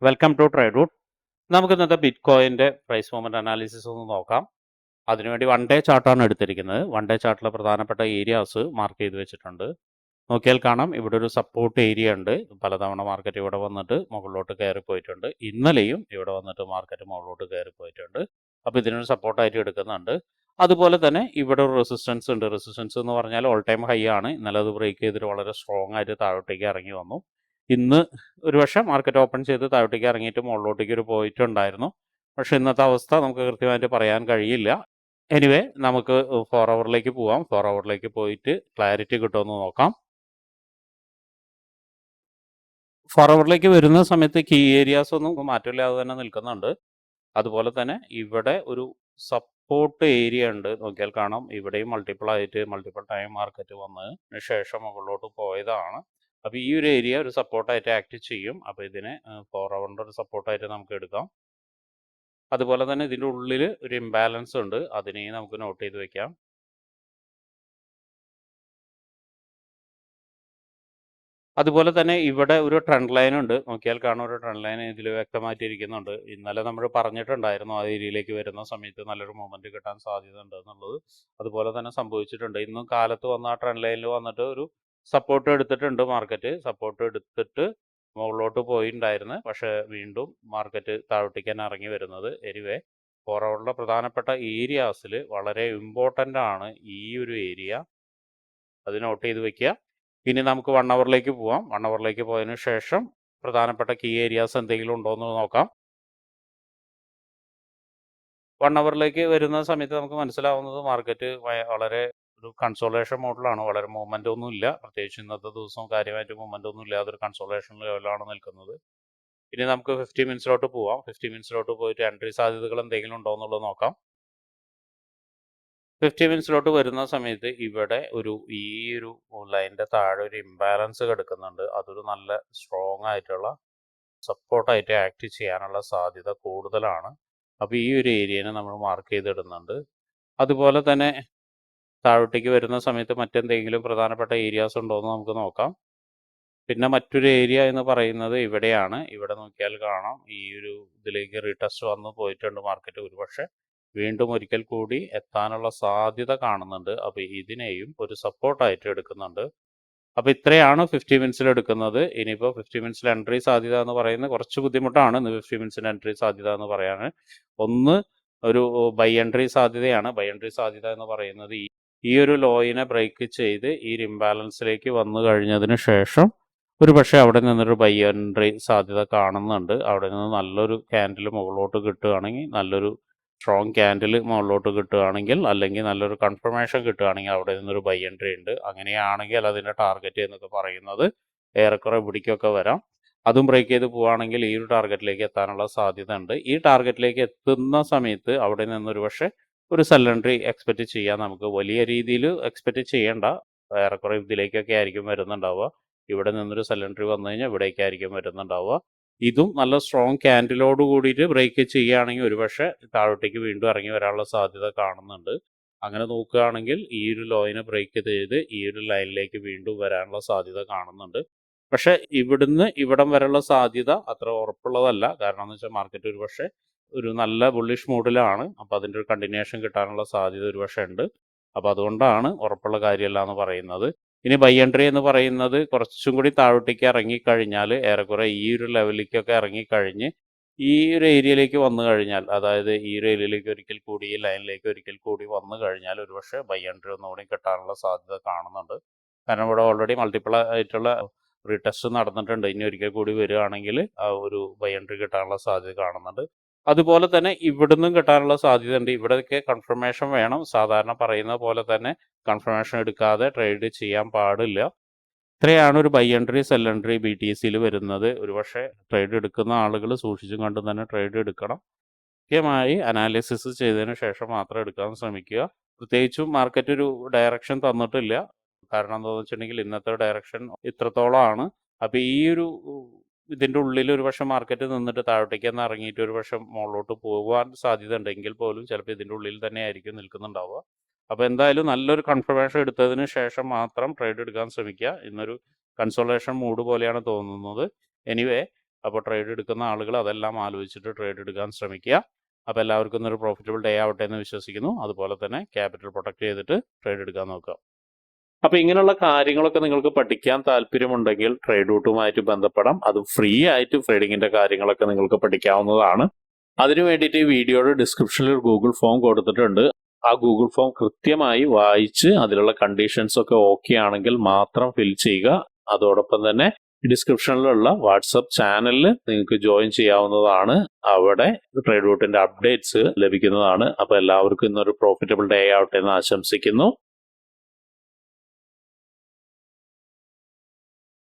Welcome to trade root. നമുക്ക് ഇന്നത്തെ bit കോയിൻ്റെ price movement analysis ഒന്ന് നോക്കാം. അതിനുവേണ്ടി വൺ ഡേ ചാർട്ടാണ് എടുത്തിരിക്കുന്നത്. വൺ ഡേ ചാർട്ടിലെ പ്രധാനപ്പെട്ട ഏരിയാസ് മാർക്ക് ചെയ്ത് വെച്ചിട്ടുണ്ട്. നോക്കിയാൽ കാണാം, ഇവിടെ ഒരു സപ്പോർട്ട് ഏരിയ ഉണ്ട്. പലതവണ മാർക്കറ്റ് ഇവിടെ വന്നിട്ട് മുകളിലോട്ട് കയറി പോയിട്ടുണ്ട്. ഇന്നലെയും ഇവിടെ വന്നിട്ട് മാർക്കറ്റ് മുകളിലോട്ട് കയറി പോയിട്ടുണ്ട്. അപ്പോൾ ഇതിനൊരു സപ്പോർട്ടായിട്ട് എടുക്കുന്നുണ്ട്. അതുപോലെ തന്നെ ഇവിടെ ഒരു റെസിസ്റ്റൻസ് ഉണ്ട്. റെസിസ്റ്റൻസ് എന്ന് പറഞ്ഞാൽ ഓൾ ടൈം ഹൈ ആണ്. ഇന്നലെ അത് ബ്രേക്ക് ചെയ്തിട്ട് വളരെ സ്ട്രോങ് ആയിട്ട് താഴോട്ടേക്ക് ഇറങ്ങി വന്നു. ഇന്ന് ഒരുപക്ഷെ മാർക്കറ്റ് ഓപ്പൺ ചെയ്ത് താഴോട്ടേക്ക് ഇറങ്ങിയിട്ട് മുകളിലോട്ടേക്ക് ഒരു പോയിട്ടുണ്ടായിരുന്നു. പക്ഷേ ഇന്നത്തെ അവസ്ഥ നമുക്ക് കൃത്യമായിട്ട് പറയാൻ കഴിയില്ല. എനിവേ, നമുക്ക് 4 ഹവറിലേക്ക് പോവാം. 4 ഹവറിലേക്ക് പോയിട്ട് ക്ലാരിറ്റി കിട്ടുമെന്ന് നോക്കാം. 4 ഹവറിലേക്ക് വരുന്ന സമയത്ത് കീ ഏരിയാസ് ഒന്നും മാറ്റമില്ലാതെ തന്നെ നിൽക്കുന്നുണ്ട്. അതുപോലെ തന്നെ ഇവിടെ ഒരു സപ്പോർട്ട് ഏരിയ ഉണ്ട്. നോക്കിയാൽ കാണാം, ഇവിടെയും മൾട്ടിപ്പിൾ ടൈം മാർക്കറ്റ് വന്നതിന് ശേഷം മുകളിലോട്ട് പോയതാണ്. അപ്പോൾ ഈ ഒരു ഏരിയ ഒരു സപ്പോർട്ടായിട്ട് ആക്ട് ചെയ്യും. അപ്പോൾ ഇതിനെ 4 ഹവറിൻ്റെ ഒരു സപ്പോർട്ടായിട്ട് നമുക്ക് എടുക്കാം. അതുപോലെ തന്നെ ഇതിൻ്റെ ഉള്ളിൽ ഒരു ഇംബാലൻസ് ഉണ്ട്. അതിനെയും നമുക്ക് നോട്ട് ചെയ്ത് വെക്കാം. അതുപോലെ തന്നെ ഇവിടെ ഒരു ട്രെൻഡ് ലൈൻ ഉണ്ട്. നോക്കിയാൽ കാണും, ഒരു ട്രെൻഡ് ലൈൻ ഇതിൽ വ്യക്തമായിട്ട് ഇരിക്കുന്നുണ്ട്. ഇന്നലെ നമ്മൾ പറഞ്ഞിട്ടുണ്ടായിരുന്നു ആ ഏരിയയിലേക്ക് വരുന്ന സമയത്ത് നല്ലൊരു മൂവ്മെൻറ്റ് കിട്ടാൻ സാധ്യത ഉണ്ട് എന്നുള്ളത്. അതുപോലെ തന്നെ സംഭവിച്ചിട്ടുണ്ട്. ഇന്നും കാലത്ത് വന്ന ആ ട്രെൻഡ് ലൈനിൽ വന്നിട്ട് ഒരു സപ്പോർട്ട് എടുത്തിട്ടുണ്ട് മാർക്കറ്റ്. സപ്പോർട്ട് എടുത്തിട്ട് മുകളിലോട്ട് പോയിട്ടുണ്ടായിരുന്നു. പക്ഷേ വീണ്ടും മാർക്കറ്റ് താഴോട്ടേക്ക് തന്നെ ഇറങ്ങി വരുന്നത്. എനിവേ, 4 ഹവറിലെ പ്രധാനപ്പെട്ട ഏരിയാസിൽ വളരെ ഇമ്പോർട്ടൻ്റ് ആണ് ഈ ഒരു ഏരിയ. അത് നോട്ട് ചെയ്ത് വെക്കുക. ഇനി നമുക്ക് 1 ഹവറിലേക്ക് പോവാം. 1 ഹവറിലേക്ക് പോയതിനു ശേഷം പ്രധാനപ്പെട്ട കീ ഏരിയാസ് എന്തെങ്കിലും ഉണ്ടോ എന്ന് നോക്കാം. 1 ഹവറിലേക്ക് വരുന്ന സമയത്ത് നമുക്ക് മനസ്സിലാവുന്നത് മാർക്കറ്റ് വളരെ ഒരു കൺസോളേഷൻ മോഡിലാണ്. വളരെ മൂവ്മെൻ്റ് ഒന്നും ഇല്ല. പ്രത്യേകിച്ച് ഇന്നത്തെ ദിവസം കാര്യമായിട്ട് മൂവ്മെൻ്റ് ഒന്നും ഇല്ലാതെ ഒരു കൺസോളേഷൻ ലെവലാണ് നിൽക്കുന്നത്. ഇനി നമുക്ക് 50 മിനിറ്റ്സിലോട്ട് പോവാം. 50 മിനിറ്റ്സിലോട്ട് പോയിട്ട് എൻട്രി സാധ്യതകൾ എന്തെങ്കിലും ഉണ്ടോ എന്നുള്ളത് നോക്കാം. 50 മിനിറ്റ്സിലോട്ട് വരുന്ന സമയത്ത് ഇവിടെ ഈ ഒരു ലൈനിൻ്റെ താഴെ ഒരു ഇംബാലൻസ് കിടക്കുന്നുണ്ട്. അതൊരു നല്ല സ്ട്രോങ് ആയിട്ടുള്ള സപ്പോർട്ടായിട്ട് ആക്ട് ചെയ്യാനുള്ള സാധ്യത കൂടുതലാണ്. അപ്പോൾ ഈ ഒരു ഏരിയനെ നമ്മൾ മാർക്ക് ചെയ്തിടുന്നുണ്ട്. അതുപോലെ തന്നെ താഴോട്ടേക്ക് വരുന്ന സമയത്ത് മറ്റെന്തെങ്കിലും പ്രധാനപ്പെട്ട ഏരിയാസ് ഉണ്ടോ എന്ന് നമുക്ക് നോക്കാം. പിന്നെ മറ്റൊരു ഏരിയ എന്ന് പറയുന്നത് ഇവിടെയാണ്. ഇവിടെ നോക്കിയാൽ കാണാം, ഈ ഒരു ഇതിലേക്ക് റീടെസ്റ്റ് വന്ന് പോയിട്ടുണ്ട് മാർക്കറ്റ്. ഒരുപക്ഷെ വീണ്ടും ഒരിക്കൽ കൂടി എത്താനുള്ള സാധ്യത കാണുന്നുണ്ട്. അപ്പോൾ ഇതിനെയും ഒരു സപ്പോർട്ടായിട്ട് എടുക്കുന്നുണ്ട്. അപ്പോൾ ഇത്രയാണ് 50 മിനിറ്റ്സിൽ എടുക്കുന്നത്. ഇനിയിപ്പോൾ 50 മിനിറ്റ്സിൽ എൻട്രി സാധ്യത എന്ന് പറയുന്നത് കുറച്ച് ബുദ്ധിമുട്ടാണ്. 50 മിനിറ്റ്സിൽ എൻട്രി സാധ്യത എന്ന് പറയാൻ ഒന്ന് ഒരു ബൈ എൻട്രി സാധ്യതയാണ്. ബൈ എൻട്രി സാധ്യത എന്ന് പറയുന്നത് ഈ ഒരു ലോയിനെ ബ്രേക്ക് ചെയ്ത് ഈ ഇംബാലൻസിലേക്ക് വന്നു കഴിഞ്ഞതിന് ശേഷം ഒരു പക്ഷേ അവിടെ നിന്നൊരു ബൈ എൻട്രി സാധ്യത കാണുന്നുണ്ട്. അവിടെ നിന്ന് നല്ലൊരു ക്യാൻഡിൽ മുകളിലോട്ട് കിട്ടുകയാണെങ്കിൽ, നല്ലൊരു സ്ട്രോങ് ക്യാൻഡിൽ മുകളിലോട്ട് കിട്ടുകയാണെങ്കിൽ, അല്ലെങ്കിൽ നല്ലൊരു കൺഫർമേഷൻ കിട്ടുകയാണെങ്കിൽ അവിടെ നിന്നൊരു ബൈ എൻട്രി ഉണ്ട്. അങ്ങനെയാണെങ്കിൽ അതിൻ്റെ ടാർഗറ്റ് എന്നൊക്കെ പറയുന്നത് ഏറെക്കുറെ ഇവിടേക്കൊക്കെ വരാം. അതും ബ്രേക്ക് ചെയ്ത് പോവുകയാണെങ്കിൽ ഈ ഒരു ടാർഗറ്റിലേക്ക് എത്താനുള്ള സാധ്യത ഉണ്ട്. ഈ ടാർഗറ്റിലേക്ക് എത്തുന്ന സമയത്ത് അവിടെ നിന്നൊരു പക്ഷേ ഒരു സെൽ എൻട്രി എക്സ്പെക്റ്റ് ചെയ്യാം. നമുക്ക് വലിയ രീതിയിൽ എക്സ്പെക്റ്റ് ചെയ്യേണ്ട. ഏറെക്കുറെ ഇതിലേക്കൊക്കെ ആയിരിക്കും വരുന്നുണ്ടാവുക. ഇവിടെ നിന്നൊരു സെൽ എൻട്രി വന്നു കഴിഞ്ഞാൽ ഇവിടേക്കായിരിക്കും വരുന്നുണ്ടാവുക. ഇതും നല്ല സ്ട്രോങ് ക്യാൻഡിലോട് കൂടിയിട്ട് ബ്രേക്ക് ചെയ്യുകയാണെങ്കിൽ ഒരുപക്ഷെ താഴോട്ടേക്ക് വീണ്ടും ഇറങ്ങി വരാനുള്ള സാധ്യത കാണുന്നുണ്ട്. അങ്ങനെ നോക്കുകയാണെങ്കിൽ ഈ ഒരു ലോയിനെ ബ്രേക്ക് ചെയ്ത് ഈ ഒരു ലൈനിലേക്ക് വീണ്ടും വരാനുള്ള സാധ്യത കാണുന്നുണ്ട്. പക്ഷേ ഇവിടുന്ന് ഇവിടം വരെയുള്ള സാധ്യത അത്ര ഉറപ്പുള്ളതല്ല. കാരണം എന്ന് വെച്ചാൽ മാർക്കറ്റ് ഒരുപക്ഷെ ഒരു നല്ല ബുള്ളിഷ് മൂഡിലാണ്. അപ്പോൾ അതിൻ്റെ ഒരു കണ്ടിന്യൂഷൻ കിട്ടാനുള്ള സാധ്യത ഒരുപക്ഷെ ഉണ്ട്. അപ്പോൾ അതുകൊണ്ടാണ് ഉറപ്പുള്ള കാര്യമല്ല എന്ന് പറയുന്നത്. ഇനി ബൈ എൻട്രി എന്ന് പറയുന്നത് കുറച്ചും കൂടി താഴോട്ടേക്ക് ഇറങ്ങിക്കഴിഞ്ഞാൽ, ഏറെക്കുറെ ഈ ഒരു ലെവലിലേക്കൊക്കെ ഇറങ്ങിക്കഴിഞ്ഞ് ഈ ഒരു ഏരിയയിലേക്ക് വന്നു കഴിഞ്ഞാൽ, അതായത് ഈ ഒരു ഏരിയയിലേക്ക് ഒരിക്കൽ കൂടി, ഈ ലൈനിലേക്ക് ഒരിക്കൽ കൂടി വന്നു കഴിഞ്ഞാൽ ഒരുപക്ഷെ ബൈ എൻട്രി ഒന്നുകൂടി കിട്ടാനുള്ള സാധ്യത കാണുന്നുണ്ട്. കാരണം ഇവിടെ ഓൾറെഡി മൾട്ടിപ്പിൾ ആയിട്ടുള്ള റീടെസ്റ്റ് നടന്നിട്ടുണ്ട്. ഇനി ഒരിക്കൽ കൂടി വരികയാണെങ്കിൽ ആ ഒരു ബൈ എൻട്രി കിട്ടാനുള്ള സാധ്യത കാണുന്നുണ്ട്. അതുപോലെ തന്നെ ഇവിടുന്നും കിട്ടാനുള്ള സാധ്യതയുണ്ട്. ഇവിടെയൊക്കെ കൺഫർമേഷൻ വേണം. സാധാരണ പറയുന്ന പോലെ തന്നെ കൺഫർമേഷൻ എടുക്കാതെ ട്രേഡ് ചെയ്യാൻ പാടില്ല. ഇത്രയാണ് ഒരു ബൈ എൻട്രി സെൽ എൻട്രി BTCയിൽ വരുന്നത്. ഒരുപക്ഷെ ട്രേഡ് എടുക്കുന്ന ആളുകൾ സൂക്ഷിച്ചും കണ്ടും തന്നെ ട്രേഡ് എടുക്കണം. കൃത്യമായി അനാലിസിസ് ചെയ്തതിന് ശേഷം മാത്രം എടുക്കാൻ ശ്രമിക്കുക. പ്രത്യേകിച്ചും മാർക്കറ്റ് ഒരു ഡയറക്ഷൻ തന്നിട്ടില്ല. കാരണം എന്താണെന്ന് വെച്ചിട്ടുണ്ടെങ്കിൽ ഇന്നത്തെ ഡയറക്ഷൻ ഇത്രത്തോളമാണ്. അപ്പോൾ ഈ ഒരു ഇതിൻ്റെ ഉള്ളിൽ ഒരുപക്ഷെ മാർക്കറ്റ് നിന്നിട്ട് താഴോട്ടേക്ക് ഒന്ന് ഇറങ്ങിയിട്ട് ഒരുപക്ഷെ മുകളിലോട്ട് പോകാൻ സാധ്യത ഉണ്ടെങ്കിൽ പോലും ചിലപ്പോൾ ഇതിൻ്റെ ഉള്ളിൽ തന്നെ ആയിരിക്കും നിൽക്കുന്നുണ്ടാവുക. അപ്പോൾ എന്തായാലും നല്ലൊരു കൺഫർമേഷൻ എടുത്തതിന് ശേഷം മാത്രം ട്രേഡ് എടുക്കാൻ ശ്രമിക്കുക. ഇന്നൊരു കൺസോളേഷൻ മൂഡ് പോലെയാണ് തോന്നുന്നത്. എനിവേ, അപ്പോൾ ട്രേഡ് എടുക്കുന്ന ആളുകൾ അതെല്ലാം ആലോചിച്ചിട്ട് ട്രേഡ് എടുക്കാൻ ശ്രമിക്കുക. അപ്പോൾ എല്ലാവർക്കും ഇന്നൊരു പ്രോഫിറ്റബിൾ ഡേ ആവട്ടെ എന്ന് വിശ്വസിക്കുന്നു. അതുപോലെ തന്നെ ക്യാപിറ്റൽ പ്രൊട്ടക്ട് ചെയ്തിട്ട് ട്രേഡ് എടുക്കാൻ നോക്കുക. അപ്പോൾ ഇങ്ങനെയുള്ള കാര്യങ്ങളൊക്കെ നിങ്ങൾക്ക് പഠിക്കാൻ താല്പര്യമുണ്ടെങ്കിൽ ട്രേഡ് റൂട്ടുമായിട്ട് ബന്ധപ്പെടാം. അത് ഫ്രീ ആയിട്ട് ട്രേഡിങ്ങിന്റെ കാര്യങ്ങളൊക്കെ നിങ്ങൾക്ക് പഠിക്കാവുന്നതാണ്. അതിനു വേണ്ടിയിട്ട് ഈ വീഡിയോയുടെ ഡിസ്ക്രിപ്ഷനിൽ ഒരു ഗൂഗിൾ ഫോം കൊടുത്തിട്ടുണ്ട്. ആ ഗൂഗിൾ ഫോം കൃത്യമായി വായിച്ച് അതിലുള്ള കണ്ടീഷൻസ് ഒക്കെ ഓക്കെ ആണെങ്കിൽ മാത്രം ഫിൽ ചെയ്യുക. അതോടൊപ്പം തന്നെ ഡിസ്ക്രിപ്ഷനിലുള്ള വാട്സപ്പ് ചാനലിൽ നിങ്ങൾക്ക് ജോയിൻ ചെയ്യാവുന്നതാണ്. അവിടെ ട്രേഡ് റൂട്ടിന്റെ അപ്ഡേറ്റ്സ് ലഭിക്കുന്നതാണ്. അപ്പോൾ എല്ലാവർക്കും ഇന്നൊരു പ്രോഫിറ്റബിൾ ഡേ ആവട്ടെ എന്ന് ആശംസിക്കുന്നു.